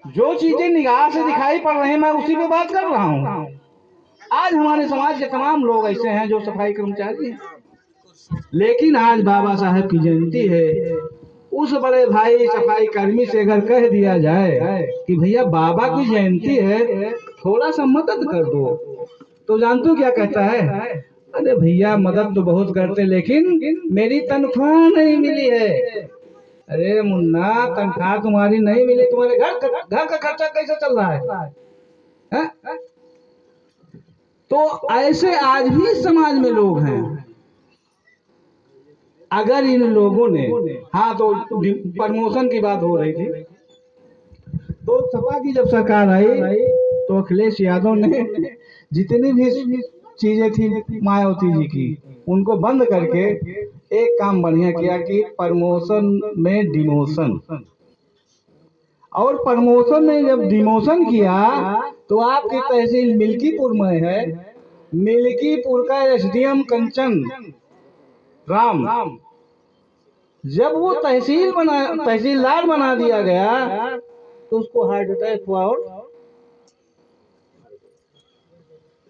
जो चीजें निगाह से दिखाई पड़ रही हैं मैं उसी पे बात कर रहा हूँ। आज हमारे समाज के तमाम लोग ऐसे हैं जो सफाई कर्मचारी हैं, लेकिन आज बाबा साहब की जयंती है। उस बड़े भाई सफाई कर्मी से अगर कह दिया जाए कि भैया बाबा की जयंती है, थोड़ा सा मदद कर दो, तो जानते हो क्या कहता है? अरे भैया मदद तो बहुत करते लेकिन मेरी तनख्वाह नहीं मिली है। अरे मुन्ना, तनख्वाह तुम्हारी नहीं मिली, तुम्हारे घर का खर्चा कैसे चल रहा है? तो ऐसे आज भी समाज में लोग हैं। अगर इन लोगों ने, हाँ तो प्रमोशन की बात हो रही थी, तो सपा की जब सरकार आई तो अखिलेश यादव ने जितनी भी चीजें थी मायावती जी की, उनको बंद करके एक काम बढ़िया किया कि प्रमोशन में डिमोशन। और प्रमोशन में जब डिमोशन किया तो आपकी तहसील मिल्कीपुर में है, मिल्कीपुर का एसडीएम कंचन राम, जब वो तहसीलदार बना दिया गया तो उसको हार्ट अटैक हुआ। और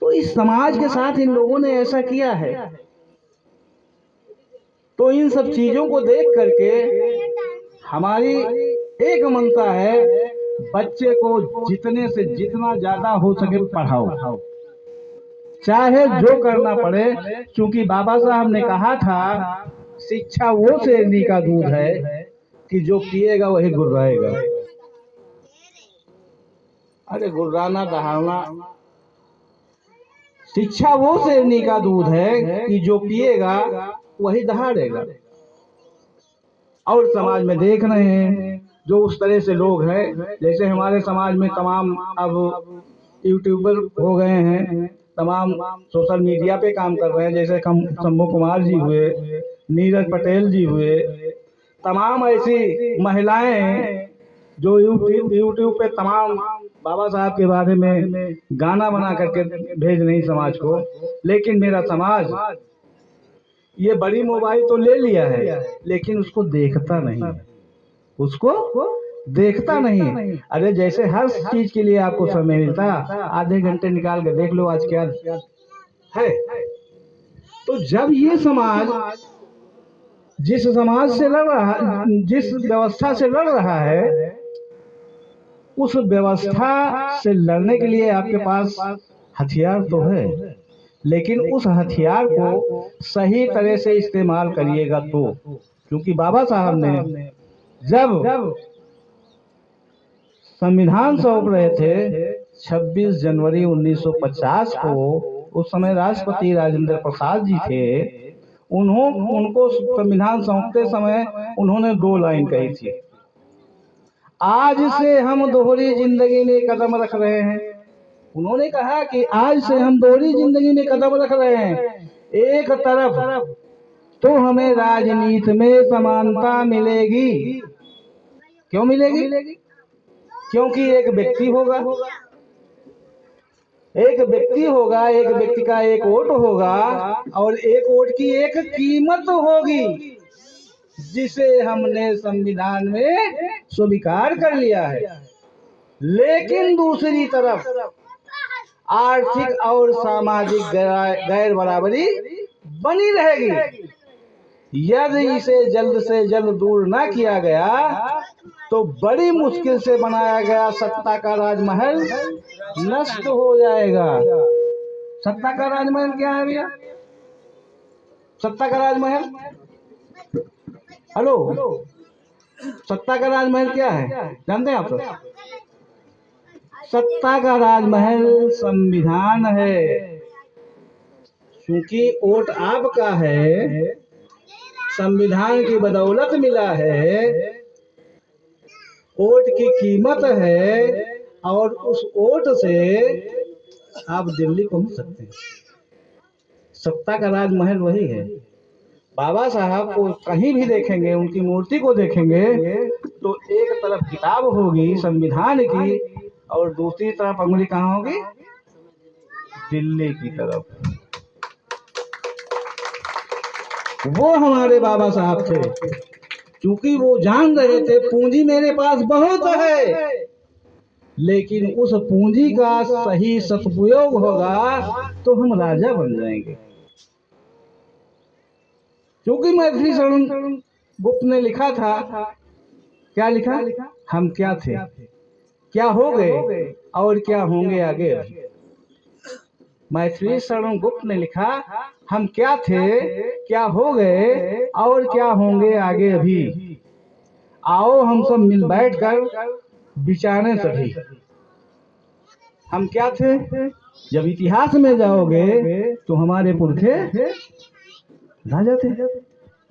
तो इस समाज के साथ इन लोगों ने ऐसा किया है। तो इन सब चीजों को देख करके हमारी एक मंशा है, बच्चे को जितने से जितना ज्यादा हो सके पढ़ाओ, चाहे जो करना पड़े, क्योंकि बाबा साहब ने कहा था शिक्षा वो शेरनी का दूध है कि जो पिएगा वही गुर्राएगा। अरे गुर्राना दहाड़ना, शिक्षा वो शेरनी का दूध है कि जो पिएगा वही दहाड़ेगा। और समाज में देख रहे हैं जो उस तरह से लोग हैं, जैसे हमारे समाज में तमाम अब यूट्यूबर हो गए हैं, तमाम सोशल मीडिया पे काम कर रहे हैं, जैसे शंभू कुमार जी हुए, नीरज पटेल जी हुए, तमाम ऐसी महिलाएं जो यूट्यूब पे तमाम बाबा साहब के बारे में गाना बना करके भेज रही समाज को। लेकिन मेरा समाज ये बड़ी मोबाइल तो ले लिया है लेकिन उसको देखता नहीं है, उसको देखता नहीं है। अरे जैसे हर चीज के लिए आपको समय मिलता, आधे घंटे निकाल के देख लो आज क्या है। तो जब ये समाज जिस समाज से लड़ रहा, जिस व्यवस्था से लड़ रहा है, उस व्यवस्था से लड़ने के लिए आपके पास हथियार तो है, लेकिन उस हथियार को सही तरह से इस्तेमाल करिएगा तो। क्योंकि बाबा साहब ने जब संविधान सौंप रहे थे 26 जनवरी 1950 को, उस समय राष्ट्रपति राजेंद्र प्रसाद जी थे। उनको संविधान सौंपते समय उन्होंने 2 लाइन कही थी, आज से हम दोहरी जिंदगी में कदम रख रहे हैं। उन्होंने कहा कि आज से हम दोहरी जिंदगी में कदम रख रहे हैं। एक तरफ तो हमें राजनीति में समानता मिलेगी। क्यों मिलेगी? क्योंकि एक व्यक्ति होगा, एक व्यक्ति का एक वोट होगा, और एक वोट की एक कीमत होगी, जिसे हमने संविधान में स्वीकार कर लिया है। लेकिन दूसरी तरफ आर्थिक और सामाजिक गैर बराबरी बनी रहेगी। यदि इसे जल्द से जल्द दूर न किया गया तो बड़ी मुश्किल से बनाया गया सत्ता का राजमहल नष्ट हो जाएगा। सत्ता का राजमहल क्या है भैया? सत्ता का राजमहल, हेलो, सत्ता का राजमहल क्या है जानते हैं आप? तो सत्ता का राजमहल संविधान है। क्योंकि वोट आपका है, संविधान की बदौलत मिला है, वोट की कीमत है, और उस वोट से आप दिल्ली पहुंच सकते हैं। सत्ता का राजमहल वही है। बाबा साहब को कहीं भी देखेंगे, उनकी मूर्ति को देखेंगे तो एक तरफ किताब होगी संविधान की, और दूसरी तरफ अंगुली कहाँ होगी? दिल्ली की तरफ। वो हमारे बाबा साहब थे, क्योंकि वो जान रहे थे पूंजी मेरे पास बहुत है, लेकिन उस पूंजी का सही सदुपयोग होगा तो हम राजा बन जाएंगे। क्योंकि मैथिली शरण गुप्त ने लिखा था, क्या लिखा? हम क्या थे, क्या हो गए और क्या होंगे आगे अभी। मैथिली शरण गुप्त ने लिखा, हम क्या थे, क्या हो गए और क्या होंगे आगे अभी। आओ हम सब मिल बैठ कर विचारें सभी। हम क्या थे? जब इतिहास में जाओगे तो हमारे पुरखे राजा थे,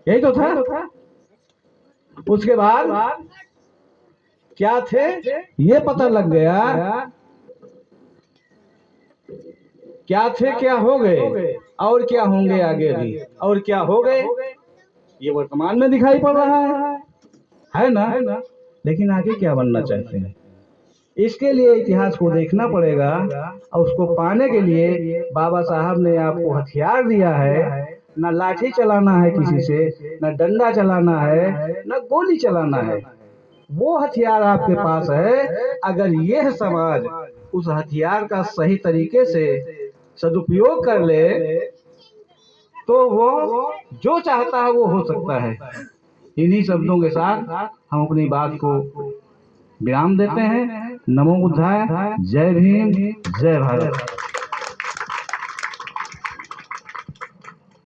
यही तो था। उसके बाद क्या थे ये पता लग गया, क्या थे, क्या हो गए और क्या होंगे आगे भी। और क्या हो गए ये वर्तमान में दिखाई पड़ रहा है ना? लेकिन आगे क्या बनना चाहते हैं, इसके लिए इतिहास को देखना पड़ेगा। और उसको पाने के लिए बाबा साहब ने आपको हथियार दिया है। न लाठी चलाना है किसी से, न डंडा चलाना है, न गोली चलाना है। वो हथियार आपके पास है। अगर यह समाज उस हथियार का सही तरीके से सदुपयोग कर ले तो वो जो चाहता है वो हो सकता है। इन्हीं शब्दों के साथ हम अपनी बात को विराम देते हैं। नमो बुद्धाय। जय भीम, जय भारत।